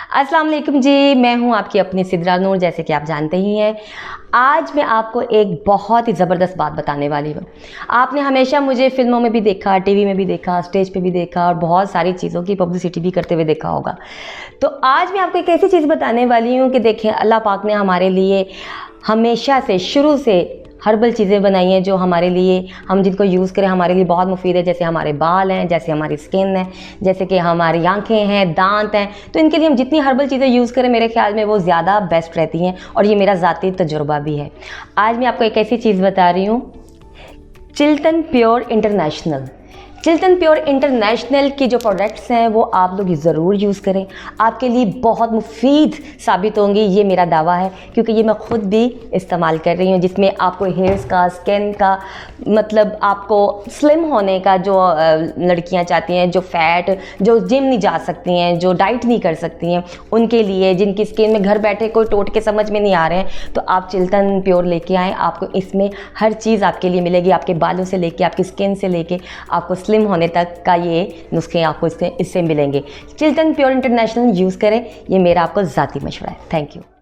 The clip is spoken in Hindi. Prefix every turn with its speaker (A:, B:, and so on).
A: अस्सलाम वालेकुम जी, मैं हूं आपकी अपनी सिद्रा नूर, जैसे कि आप जानते ही हैं। आज मैं आपको एक बहुत ही ज़बरदस्त बात बताने वाली हूँ। आपने हमेशा मुझे फ़िल्मों में भी देखा, टीवी में भी देखा, स्टेज पे भी देखा और बहुत सारी चीज़ों की पब्लिसिटी भी करते हुए देखा होगा। तो आज मैं आपको एक ऐसी चीज़ बताने वाली हूँ कि देखें, अल्लाह पाक ने हमारे लिए हमेशा से, शुरू से हर्बल चीज़ें बनाई हैं जो हमारे लिए, हम जिनको यूज़ करें हमारे लिए बहुत मुफीद है। जैसे हमारे बाल हैं, जैसे हमारी स्किन है, जैसे कि हमारी आंखें हैं, दांत हैं। तो इनके लिए हम जितनी हर्बल चीज़ें यूज़ करें, मेरे ख्याल में वो ज़्यादा बेस्ट रहती हैं और ये मेरा ज़ाती तजुर्बा भी है। आज मैं आपको एक ऐसी चीज़ बता रही हूँ, Chilton pure international. Chilton pure international की जो प्रोडक्ट्स हैं वो आप लोग ज़रूर यूज़ करें, आपके लिए बहुत मुफीद साबित होंगी, ये मेरा दावा है, क्योंकि ये मैं ख़ुद भी इस्तेमाल कर रही हूँ। जिसमें आपको हेयर्स का, स्किन का, मतलब आपको स्लिम होने का, जो लड़कियां चाहती हैं, जो फैट, जो जिम नहीं जा सकती हैं, जो डाइट नहीं कर सकती हैं, उनके लिए, जिनकी स्किन में घर बैठे कोई टोटके समझ में नहीं आ रहे हैं, तो आप चिल्टन प्योर लेके आएँ। आपको इसमें हर चीज़ आपके लिए मिलेगी, आपके बालों से लेके, आपकी स्किन से लेके, आपको स्लिम होने तक का ये नुस्खे आपको इससे मिलेंगे। चिल्टन प्योर इंटरनेशनल यूज़ करें, ये मेरा आपको ज़ाती मशवरा है। Thank you.